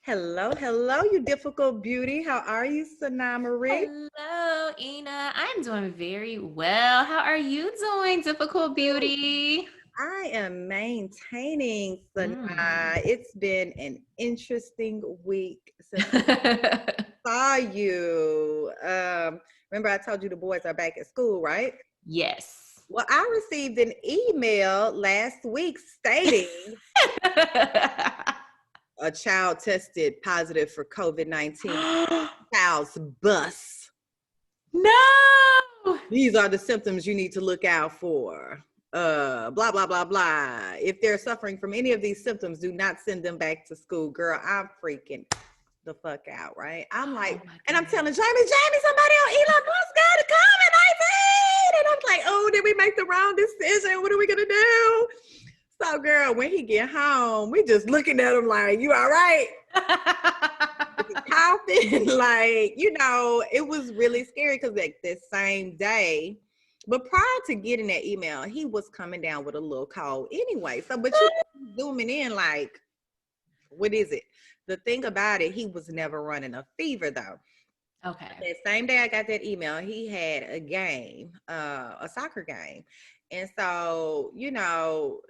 Hello, hello, you difficult beauty. How are you, Sana Marie? Hello, Ina. I'm doing very well. How are you doing, Difficult Beauty? I am maintaining, Sana. Mm. It's been an interesting week since I saw you. Remember, I told you the boys are back at school, right? Yes. Well, I received an email last week stating a child tested positive for COVID-19. Child's bus. No. These are the symptoms you need to look out for. Blah, blah, blah, blah. If they're suffering from any of these symptoms, do not send them back to school. Girl, I'm freaking the fuck out, right? I'm like, Oh my and I'm telling goodness. Jamie, somebody on Elon Musk got to come and I said, and I'm like, oh, did we make the wrong decision? What are we gonna do? So, girl, when he get home, we just looking at him like, you all right? Coughing, like, it was really scary because like the same day, but prior to getting that email, he was coming down with a little cold anyway. So, but you zooming in, like, what is it? The thing about it, he was never running a fever though. Okay. That same day I got that email, he had a game, a soccer game. And so,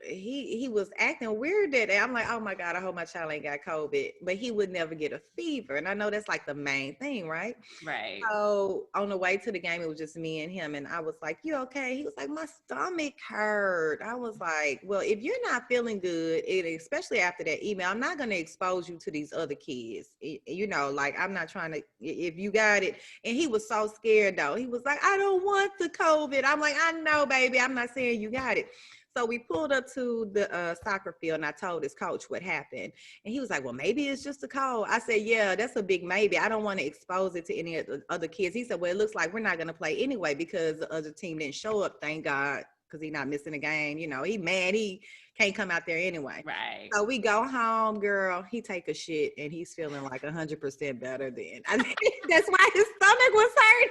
he was acting weird that day. I'm like, oh my God, I hope my child ain't got COVID. But he would never get a fever. And I know that's like the main thing, right? Right. So on the way to the game, it was just me and him. And I was like, you okay? He was like, my stomach hurt. I was like, well, if you're not feeling good, especially after that email, I'm not going to expose you to these other kids. Like I'm not trying to, if you got it. And he was so scared though. He was like, I don't want the COVID. I'm like, I know, baby. I'm not saying you got it. So we pulled up to the soccer field and I told his coach what happened. And he was like, well, maybe it's just a cold. I said, yeah, that's a big maybe. I don't want to expose it to any of the other kids. He said, well, it looks like we're not going to play anyway because the other team didn't show up. Thank God, because he's not missing a game. He mad. He can't come out there anyway. Right. So we go home, girl. He take a shit and he's feeling like 100% better then. I think that's why his stomach was hurt.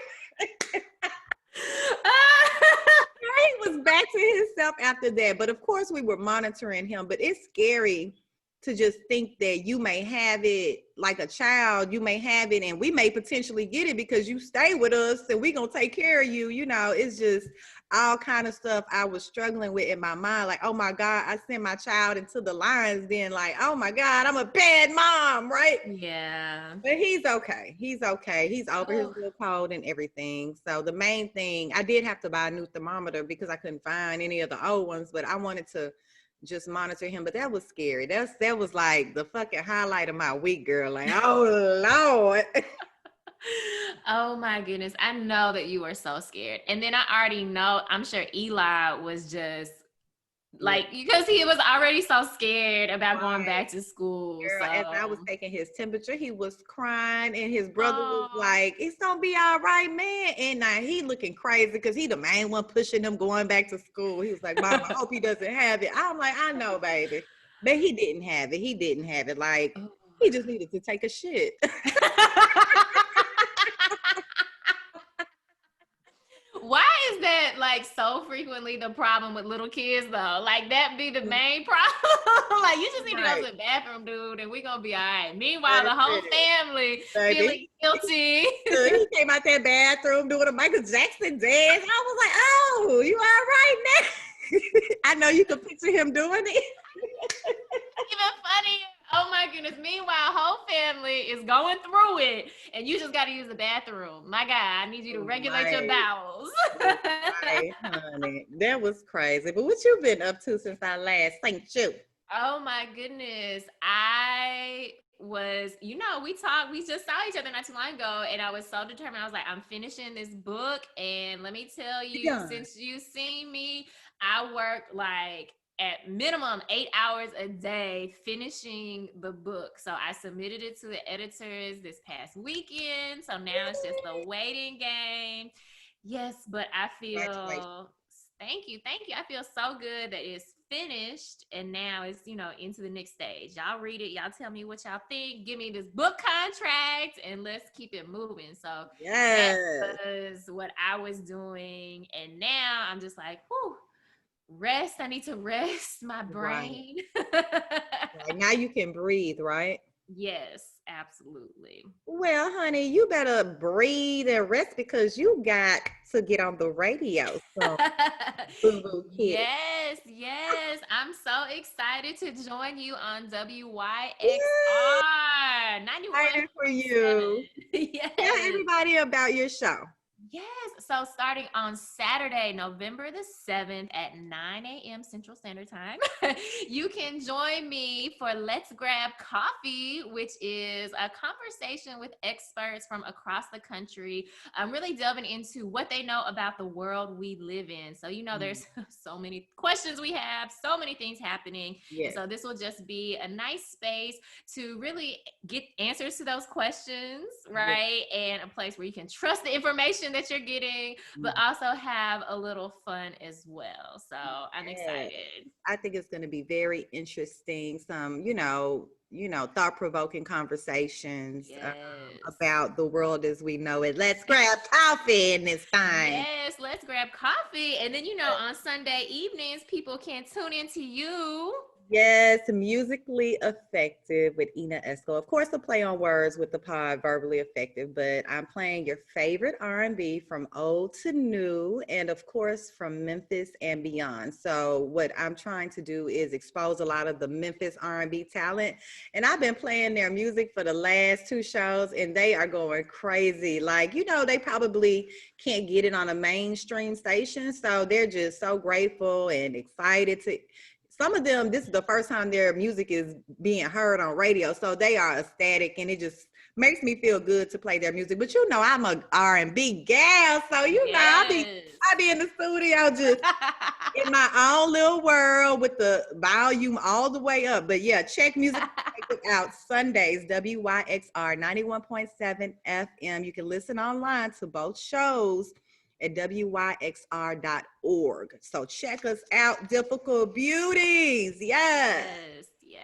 He was back to himself after that. But of course, we were monitoring him. But it's scary to just think that you may have it like a child, you may have it and we may potentially get it because you stay with us and we gonna take care of you. It's just all kind of stuff I was struggling with in my mind. Like, oh my God, I sent my child into the lions then, like, oh my God, I'm a bad mom, right? Yeah. But he's okay. He's okay. He's over his Oh. little cold and everything. So the main thing, I did have to buy a new thermometer because I couldn't find any of the old ones, but I wanted to just monitor him. But that was scary. That was like the fucking highlight of my week, girl. Like, oh Lord. Oh my goodness. I know that you were so scared. And then I already know, I'm sure Eli was just Yeah. like, because he was already so scared about going Right. back to school. Girl, as I was So, taking his temperature, he was crying, and his brother was oh, like, "It's gonna be all right, man." And now he looking crazy because he the main one pushing him going back to school. He was like, "Mom, I hope he doesn't have it." I'm like, "I know, baby," but he didn't have it. He didn't have it. Like oh. he just needed to take a shit. Why is that like so frequently the problem with little kids though? Like that be the main problem. Like you just need to go Right. to the bathroom, dude, and we gonna be all right. Meanwhile, That's the whole it, family baby. feeling guilty. He came out that bathroom doing a Michael Jackson dance. I was like, "Oh, you all right now?" I know you can picture him doing it. Even funnier. Oh my goodness. Meanwhile, whole family is going through it, and you just got to use the bathroom. My God, I need you to regulate your Right. bowels. Right, honey. That was crazy. But what you been up to since I last thanked you? Oh my goodness. I was, we just saw each other not too long ago, and I was so determined. I was like, I'm finishing this book. And let me tell You you, done. since you seen me, I work like at minimum 8 hours a day finishing the book. So I submitted it to the editors this past weekend. So now it's just a waiting game. Yes, but I Congratulations. feel thank you. I feel so good that it's finished and now it's, into the next stage. Y'all read it, y'all tell me what y'all think. Give me this book contract and let's keep it moving. So that Yes. was what I was doing. And now I'm just like, whew, rest. I need to rest my Right. brain. Right. Now you can breathe, right? Yes, absolutely. Well, honey, you better breathe and rest because you got to get on the radio. So, Boo Boo Kitty. Yes, yes. I'm so excited to join you on Yeah, WYXR excited for 91.7. you. Tell Yes. everybody about your show. Yes. So starting on Saturday, November the 7th at 9 a.m. Central Standard Time, you can join me for Let's Grab Coffee, which is a conversation with experts from across the country. I'm really delving into what they know about the world we live in. So, Mm, there's so many questions we have, so many things happening. And yes. so this will just be a nice space to really get answers to those questions, Yes. right? And a place where you can trust the information that you're getting, but Mm, also have a little fun as well. So I'm yes. excited. I think it's going to be very interesting. Some, thought-provoking conversations Yes. about the world as we know it. Let's grab coffee in this time. Yes, let's grab coffee. And then, on Sunday evenings, people can tune into you. Yes, musically effective with Ina Esco. Of course, a play on words with the pod, verbally effective. But I'm playing your favorite R&B from old to new, and of course from Memphis and beyond. So what I'm trying to do is expose a lot of the Memphis R&B talent, and I've been playing their music for the last two shows, and they are going crazy. Like they probably can't get it on a mainstream station, so they're just so grateful and excited to some of them, this is the first time their music is being heard on radio, so they are ecstatic, and it just makes me feel good to play their music. But I'm a R&B gal, so Yes. I be in the studio just in my own little world with the volume all the way up. But yeah, check music out Sundays, WYXR 91.7 FM. You can listen online to both shows at wyxr.org. So check us out, Difficult Beauties. Yes. Yes, yes.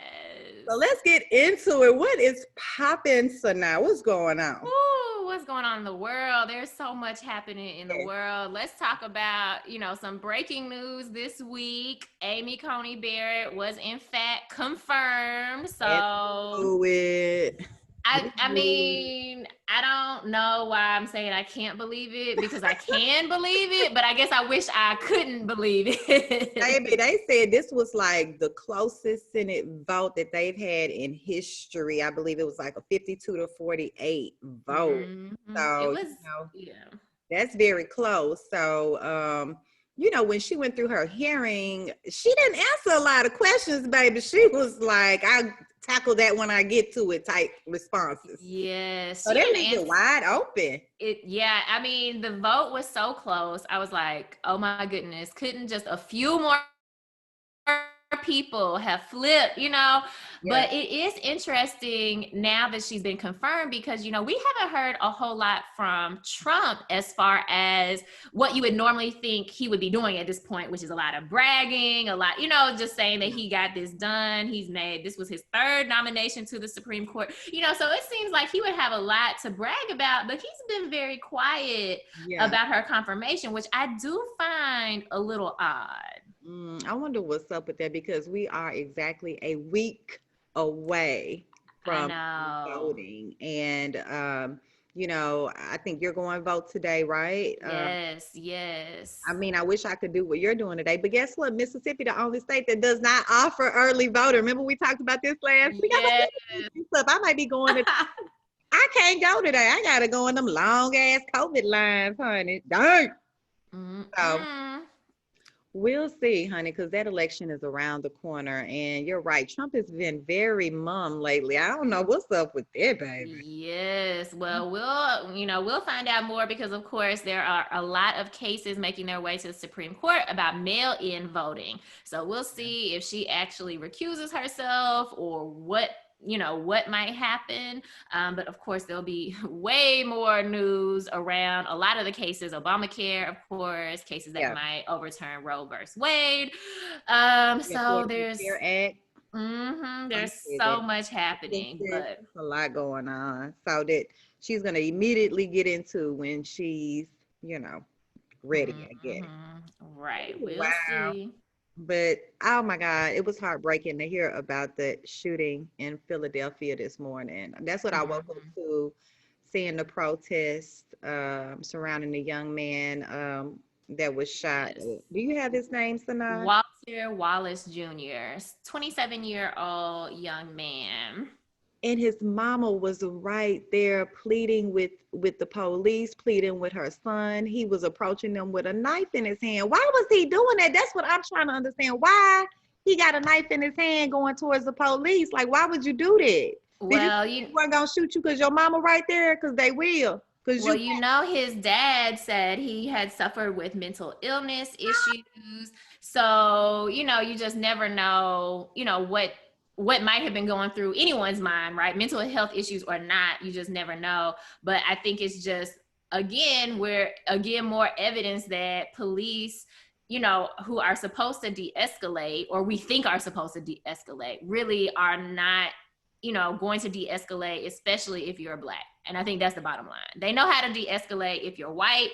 So let's get into it. What is popping so now? What's going on? Ooh, what's going on in the world? There's so much happening in the Yes. world. Let's talk about, some breaking news this week. Amy Coney Barrett was in fact confirmed. Let's So do it. I mean, I don't know why I'm saying I can't believe it because I can believe it, but I guess I wish I couldn't believe it. Baby, they said this was like the closest Senate vote that they've had in history. I believe it was like a 52-48 vote. It So, was, yeah. that's very close. So, when she went through her hearing, she didn't answer a lot of questions, baby. She was like, I tackle that when I get to it type responses. Yes, So she they didn't leave it answer wide open. it. Yeah, I mean, the vote was so close. I was like, oh my goodness, couldn't just a few more people have flipped, Yeah. but it is interesting now that she's been confirmed because we haven't heard a whole lot from Trump as far as what you would normally think he would be doing at this point, which is a lot of bragging, a lot, just saying that he got this done. This was his third nomination to the Supreme Court, so it seems like he would have a lot to brag about, but he's been very quiet Yeah. about her confirmation, which I do find a little odd. I wonder what's up with that because we are exactly a week away I from know. voting. And, I think you're going to vote today, right? Yes, yes. I mean, I wish I could do what you're doing today, but guess what? Mississippi, the only state that does not offer early voter. Remember we talked about this last week? I'm Yes. I might be going to, I can't go today. I got to go in them long ass COVID lines, honey. Dang. So Mm-mm. we'll see, honey, because that election is around the corner. And you're right. Trump has been very mum lately. I don't know what's up with that, baby. Yes. Well, we'll find out more because of course there are a lot of cases making their way to the Supreme Court about mail-in voting. So we'll see if she actually recuses herself or what might happen. But of course, there'll be way more news around a lot of the cases, Obamacare, of course, cases that Yeah. might overturn Roe versus Wade. The So Affordable Care Act. there's Is so it? much happening, There's but a lot going on. So that she's going to immediately get into when she's, ready, I guess. right, we'll Wow. see. But oh my God, it was heartbreaking to hear about the shooting in Philadelphia this morning. That's what I woke up Mhm. to, seeing the protest surrounding the young man that was shot. Yes. Do you have his name, Sanaa? Walter Wallace Jr., 27-year-old young man. And his mama was right there pleading with the police, pleading with her son. He was approaching them with a knife in his hand. Why was he doing that? That's what I'm trying to understand. Why he got a knife in his hand going towards the police? Like, why would you do that? Did you Well, think they weren't gonna shoot you because your mama right there? Because they will. Because well, you you know, his dad said he had suffered with mental illness issues. So, you just never know, what might have been going through anyone's mind, right? Mental health issues or not, you just never know. But I think it's just more evidence that police, who are supposed to de-escalate, or we think are supposed to de-escalate, really are not, going to de-escalate, especially if you're Black. And I think that's the bottom line. They know how to de-escalate if you're white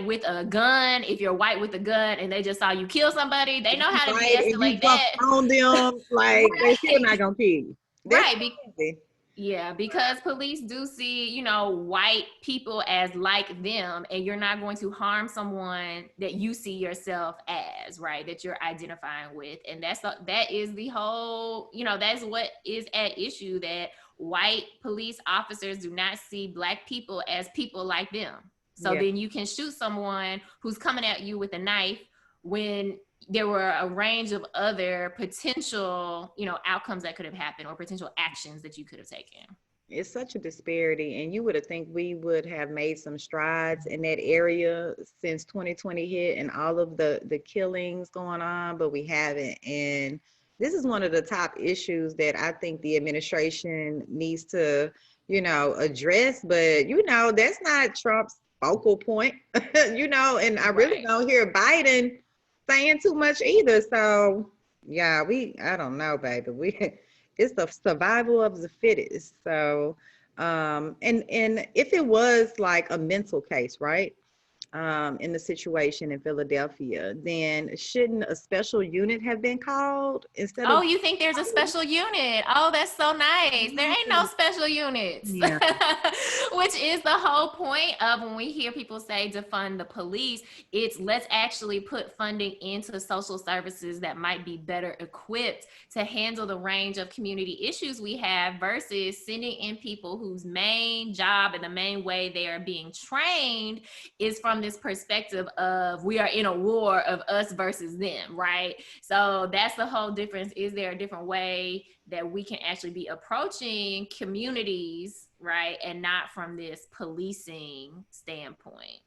with a gun, if you're white with a gun and they just saw you kill somebody, they know how to right and you de-escalate jump that. on them, like they still Right. not gonna kill you. That's Right. crazy. Yeah, because police do see, white people as like them, and you're not going to harm someone that you see yourself as, right? That you're identifying with. And that is the whole, that's what is at issue, that white police officers do not see Black people as people like them. So Yeah. then you can shoot someone who's coming at you with a knife when there were a range of other potential, outcomes that could have happened, or potential actions that you could have taken. It's such a disparity, and you would have think we would have made some strides in that area since 2020 hit and all of the killings going on, but we haven't. And this is one of the top issues that I think the administration needs to, address. But that's not Trump's focal point, and I really Right. don't hear Biden saying too much either. So yeah, I don't know, baby. It's the survival of the fittest. So, and if it was like a mental case, right? In the situation in Philadelphia, then shouldn't a special unit have been called instead Oh, of? you think there's a special unit? Oh, that's so nice. There ain't no special units, Yeah, which is the whole point of when we hear people say defund the police. It's let's actually put funding into social services that might be better equipped to handle the range of community issues we have, versus sending in people whose main job and the main way they are being trained is from this perspective of we are in a war of us versus them, right? So that's the whole difference. Is there a different way that we can actually be approaching communities, right? And not from this policing standpoint.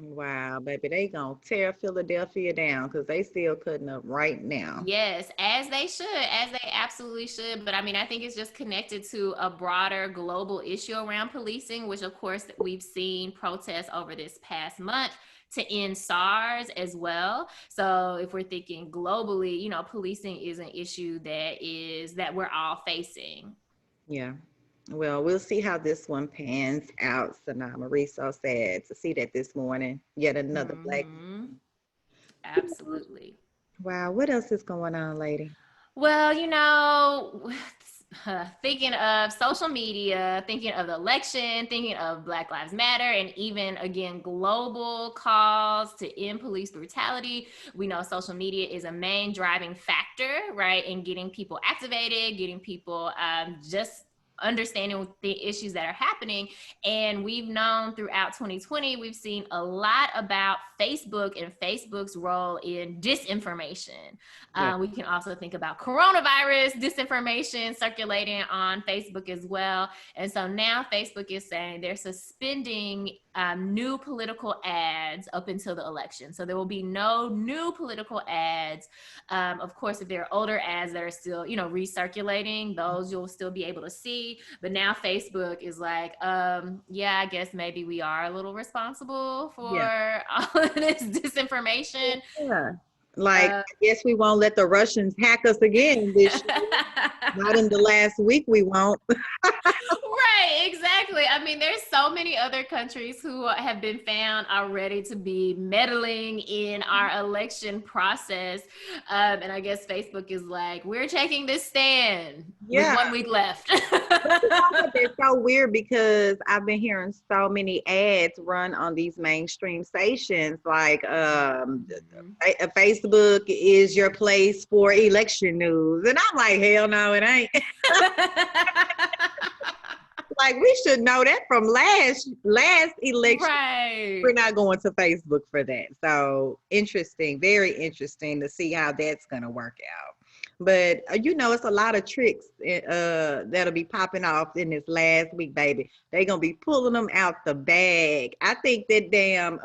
wow, baby, they gonna tear Philadelphia down because they still cutting up right now. Yes, as they should, as they absolutely should. But I mean, I think it's just connected to a broader global issue around policing, which of course we've seen protests over this past month to end SARS as well. So if we're thinking globally, policing is an issue that we're all facing. Yeah. Well, we'll see how this one pans out, Sanaa Marie. So sad to see that this morning. Yet another Black. Mm-hmm. Absolutely. Wow, what else is going on, lady? Well, thinking of social media, thinking of the election, thinking of Black Lives Matter, and even again, global calls to end police brutality. We know social media is a main driving factor, right, in getting people activated, getting people just understanding the issues that are happening. And we've known throughout 2020, we've seen a lot about Facebook and Facebook's role in disinformation. Yeah. We can also think about coronavirus disinformation circulating on Facebook as well. And so now Facebook is saying they're suspending new political ads up until the election. So there will be no new political ads. Of course, if there are older ads that are still, recirculating, those you'll still be able to see. But now Facebook is like, yeah, I guess maybe we are a little responsible for all of this disinformation. Yeah. Like, I guess we won't let the Russians hack us again this year. Not in the last week, we won't. Right, exactly. I mean, there's so many other countries who have been found already to be meddling in our election process. And I guess Facebook is like, we're taking this stand with Yeah. 1 week left. But you know what? They're so weird because I've been hearing so many ads run on these mainstream stations, like Facebook is your place for election news, and I'm like, hell no, it ain't. Like we should know that from last election. Right. We're not going to Facebook for that. So interesting, very interesting to see how that's gonna work out. But you know, it's a lot of tricks that'll be popping off in this last week, baby. They're gonna be pulling them out the bag. I think that damn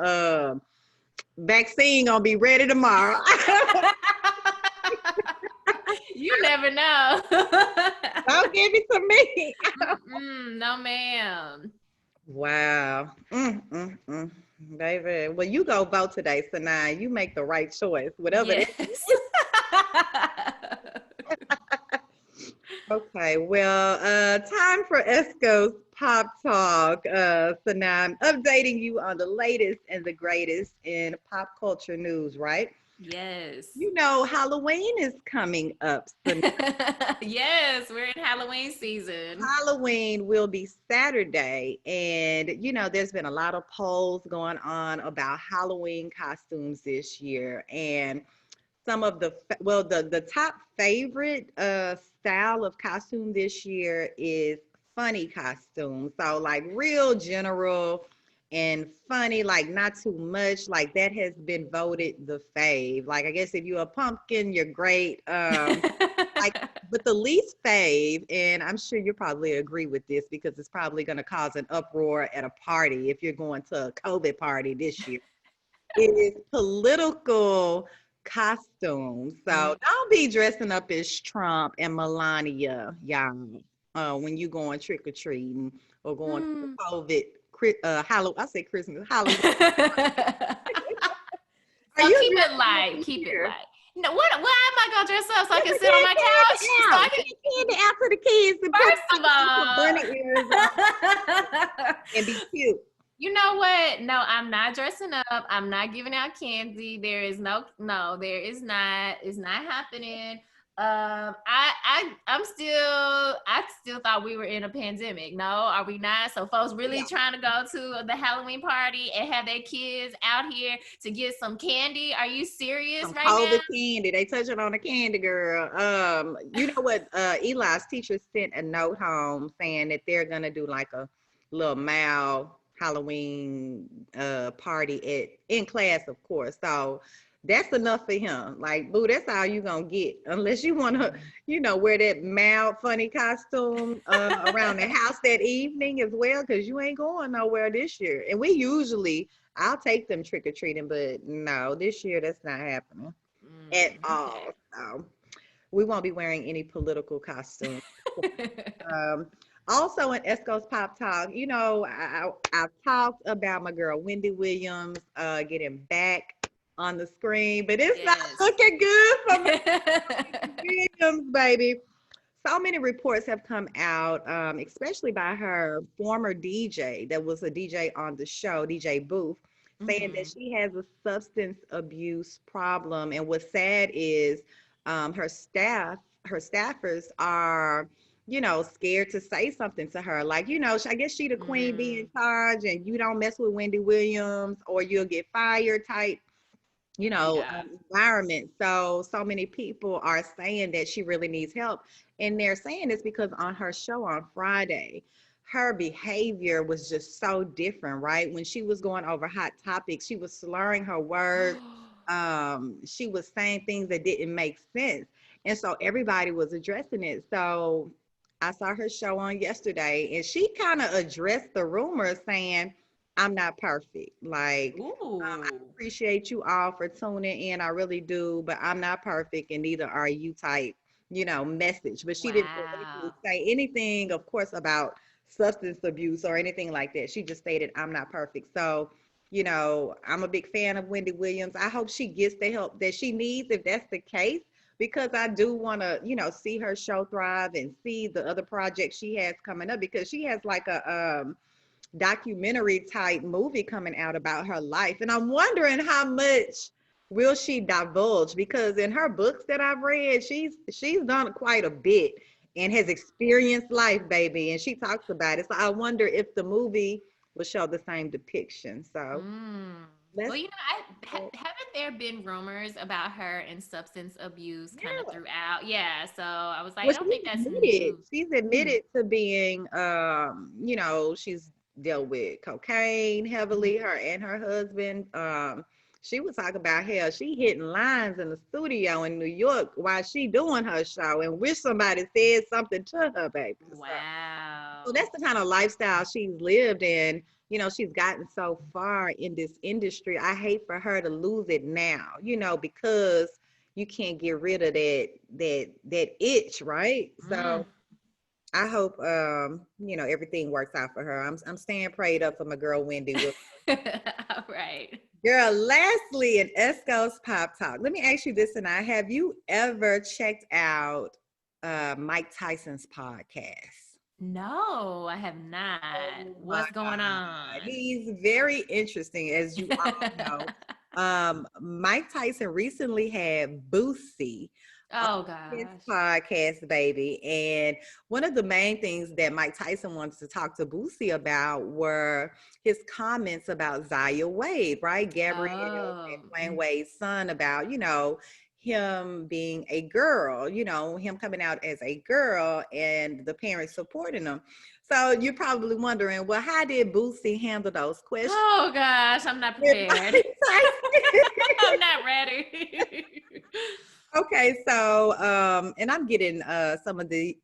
vaccine gonna be ready tomorrow. You never know. Don't give it to me. No, ma'am. Wow. Baby. Well, you go vote today, Sanaa. You make the right choice. Whatever it is. Yes. Okay, well, time for Esco's Pop Talk. Sanaa, I'm updating you on the latest and the greatest in pop culture news, right? Yes. You know, Halloween is coming up. Yes, we're in Halloween season. Halloween will be Saturday, and you know, there's been a lot of polls going on about Halloween costumes this year, and some of the top favorite style of costume this year is funny costumes. So like real general and funny, like not too much. Like that has been voted the fave. Like I guess if you're a pumpkin, you're great. Like, but the least fave, and I'm sure you probably agree with this because it's probably going to cause an uproar at a party if you're going to a COVID party this year. It is political costumes. So don't be dressing up as Trump and Melania, y'all, when you going trick or treating or going to COVID. Halloween. I say Christmas. Halloween. So keep it light. Keep it light. No, what? Why am I gonna dress up so I can sit on my couch? So I can candy out to the kids and first of all, and be cute. You know what? No, I'm not dressing up. I'm not giving out candy. There is no, there is not. It's not happening. I still thought we were in a pandemic. No, are we not? So folks really trying to go to the Halloween party and have their kids out here to get some candy? Are you serious right now? The candy. They touching on the candy, girl. You know what? Eli's teacher sent a note home saying that they're gonna do like a little mild Halloween party in class, of course. So that's enough for him. Like, boo, that's all you gonna get. Unless you want to, you know, wear that mild, funny costume around the house that evening as well, because you ain't going nowhere this year. And I'll take them trick-or-treating, but no, this year that's not happening at all. So we won't be wearing any political costumes. Also in Esco's Pop Talk, you know, I've talked about my girl Wendy Williams getting back on the screen, but it's not looking good for Wendy Williams, baby. So many reports have come out, especially by her former DJ that was a DJ on the show, DJ Booth, saying that she has a substance abuse problem. And what's sad is her staffers are, you know, scared to say something to her. Like, you know, I guess she the queen be in charge and you don't mess with Wendy Williams or you'll get fired type, you know, environment. So many people are saying that she really needs help. And they're saying this because on her show on Friday, her behavior was just so different, right? When she was going over hot topics, she was slurring her words. She was saying things that didn't make sense. And so everybody was addressing it. So I saw her show on yesterday and she kind of addressed the rumors saying, I'm not perfect. Like, I appreciate you all for tuning in. I really do, but I'm not perfect and neither are you type, you know, message. But she didn't say anything, of course, about substance abuse or anything like that. She just stated, I'm not perfect. So, you know, I'm a big fan of Wendy Williams. I hope she gets the help that she needs if that's the case, because I do want to, see her show thrive and see the other projects she has coming up, because she has like a documentary type movie coming out about her life. And I'm wondering how much will she divulge, because in her books that I've read, she's done quite a bit and has experienced life, baby, and she talks about it. So I wonder if the movie will show the same depiction. So Mm. Well, let's haven't there been rumors about her and substance abuse kind of yeah. throughout? Yeah, so I was like, I Well, don't think that's new. she's Mm, admitted to being, she's dealt with cocaine mhm. heavily, her and her husband. She was talking about hell, she hitting lines in the studio in New York while she doing her show and wish somebody said something to her, baby. So Wow. that's the kind of lifestyle she's lived in. She's gotten so far in this industry. I hate for her to lose it now, because you can't get rid of that itch, right? Mm. So I hope everything works out for her. I'm staying prayed up for my girl Wendy. All right. Girl, lastly, in Esco's Pop Talk, let me ask you this, and have you ever checked out Mike Tyson's podcast? No, I have not. Oh my What's going God. on? He's very interesting, as you all know. Mike Tyson recently had Boosie on Oh his gosh. podcast, baby. And one of the main things that Mike Tyson wanted to talk to Boosie about were his comments about Zaya Wade, right? Gabrielle Oh. and Dwayne Wade's son, about, him being a girl, him coming out as a girl and the parents supporting him. So you're probably wondering, well, how did Boosie handle those questions Oh gosh, I'm not with prepared. Mike Tyson? I'm not ready. Okay, so and I'm getting some of the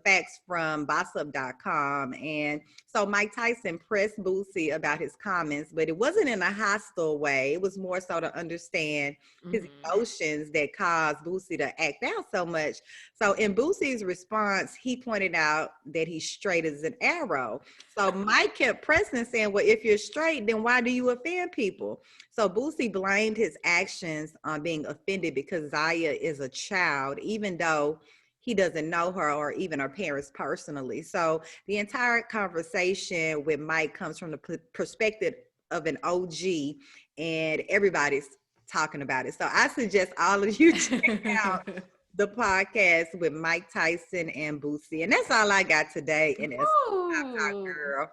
facts from bossup.com. And so Mike Tyson pressed Boosie about his comments, but it wasn't in a hostile way. It was more so to understand his Mhm. emotions that caused Boosie to act out so much. So in Boosie's response, he pointed out that he's straight as an arrow. So Mike kept pressing, saying, well, if you're straight, then why do you offend people? So Boosie blamed his actions on being offended because Zaya is a child, even though he doesn't know her or even her parents personally. So the entire conversation with Mike comes from the perspective of an OG, and everybody's talking about it. So I suggest all of you check out the podcast with Mike Tyson and Boosie. And that's all I got today. And it's Pop Talk, Ooh. girl.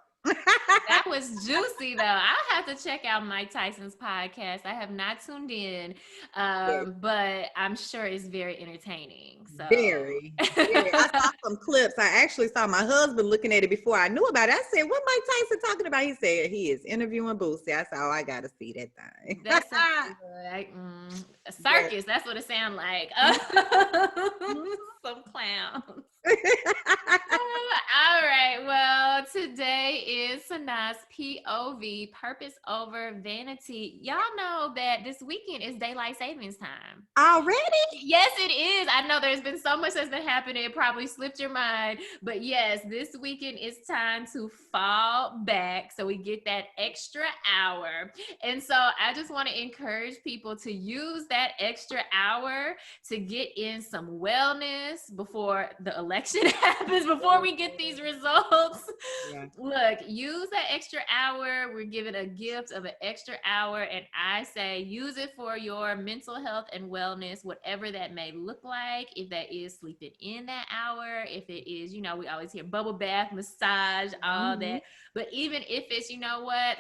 That was juicy, though. I'll have to check out Mike Tyson's podcast. I have not tuned in, Yes. but I'm sure it's very entertaining. So, Very, very. I saw some clips. I actually saw my husband looking at it before I knew about it. I said, "What Mike Tyson talking about?" He said he is interviewing Boosie. I said, "Oh, I got to see that thing." that sounds like a Yes. circus. That's what it sounds like. Mhm. Some clowns. All right. Well, today is Sanaa's POV, Purpose Over Vanity. Y'all know that this weekend is Daylight Savings Time. Already? Yes, it is. I know there's been so much that's been happening. It probably slipped your mind. But yes, this weekend it's time to fall back so we get that extra hour. And so I just want to encourage people to use that extra hour to get in some wellness before the election happens, before we get these results. Yeah. Look, use that extra hour. We're giving a gift of an extra hour. And I say use it for your mental health and wellness, whatever that may look like. If that is sleeping in that hour, if it is, we always hear bubble bath, massage, all Mhm. that. But even if it's,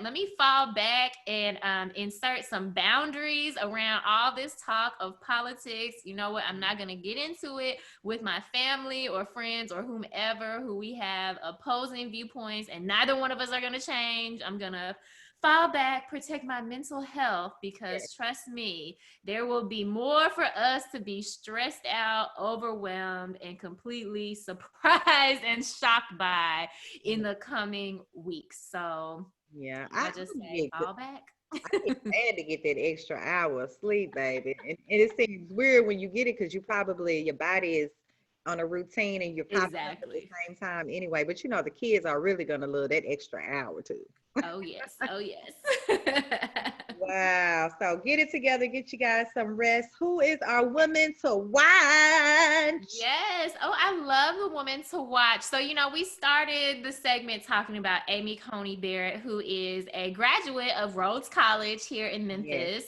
let me fall back and insert some boundaries around all this talk of politics. You know what? I'm not going to get into it with my family or friends or whomever who we have opposing viewpoints, and neither one of us are going to change. I'm going to fall back, protect my mental health, because trust me, there will be more for us to be stressed out, overwhelmed, and completely surprised and shocked by in the coming weeks. So Yeah. I just say fall back. I get mad to get that extra hour of sleep, baby. And it seems weird when you get it, because your body is on a routine and you're popping up at the Exactly. same time anyway. But the kids are really gonna love that extra hour too. Oh yes. Oh yes. Wow. So get it together, get you guys some rest. Who is our woman to watch? Yes. Oh, I love the woman to watch. So, we started the segment talking about Amy Coney Barrett, who is a graduate of Rhodes College here in Yes. Memphis.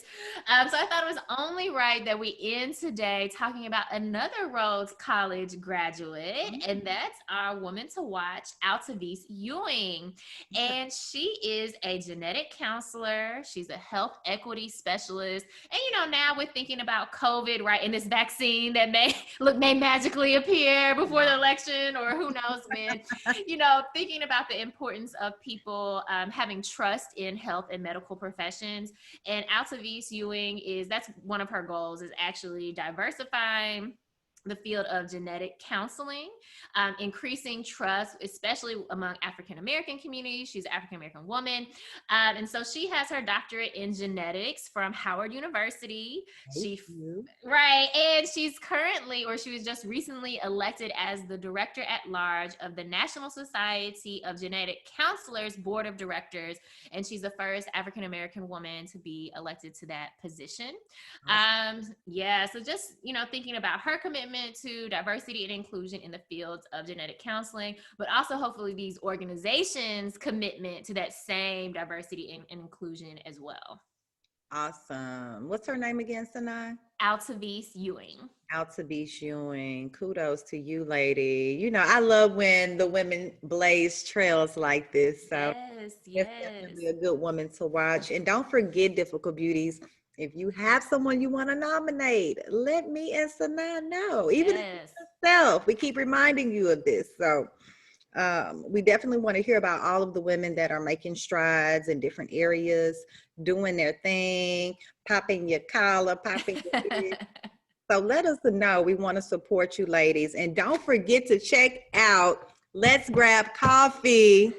So I thought it was only right that we end today talking about another Rhodes College graduate, and that's our woman to watch, Altavice Ewing. And she is a genetic counselor. She's a health equity specialist. And now we're thinking about COVID, right? And this vaccine that may magically appear before the election, or who knows when. Thinking about the importance of people having trust in health and medical professions. And Altavice Ewing that's one of her goals, is actually diversifying the field of genetic counseling, increasing trust, especially among African American communities. She's an African American woman. And so she has her doctorate in genetics from Howard University. Right. And she was just recently elected as the director at large of the National Society of Genetic Counselors Board of Directors. And she's the first African American woman to be elected to that position. So just, thinking about her commitment to diversity and inclusion in the fields of genetic counseling, but also hopefully these organizations' commitment to that same diversity and inclusion as well. Awesome. What's her name again, Sanaa? Altavice Ewing. Altavice Ewing. Kudos to you, lady. I love when the women blaze trails like this. So Yes. definitely a good woman to watch. And don't forget, Difficult Beauties, if you have someone you want to nominate, let me and Sanaa know. Even if it's yourself, we keep reminding you of this. So we definitely want to hear about all of the women that are making strides in different areas, doing their thing, popping your collar, popping your head. So let us know. We want to support you, ladies. And don't forget to check out Let's Grab Coffee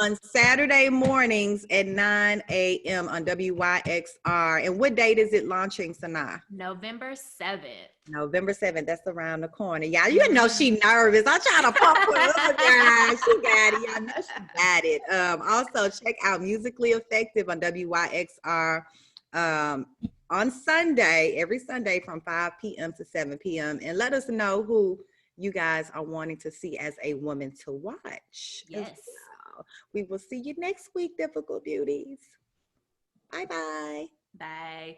on Saturday mornings at 9 a.m. on WYXR. And what date is it launching, Sanaa? November 7th. November 7th. That's around the corner. Y'all, you know she nervous. I try to pump her up, guys. She got it. Y'all know she got it. Also, check out Musically Effective on WYXR on Sunday, every Sunday from 5 p.m. to 7 p.m. And let us know who you guys are wanting to see as a woman to watch. Yes. We will see you next week, Difficult Beauties. Bye-bye. Bye.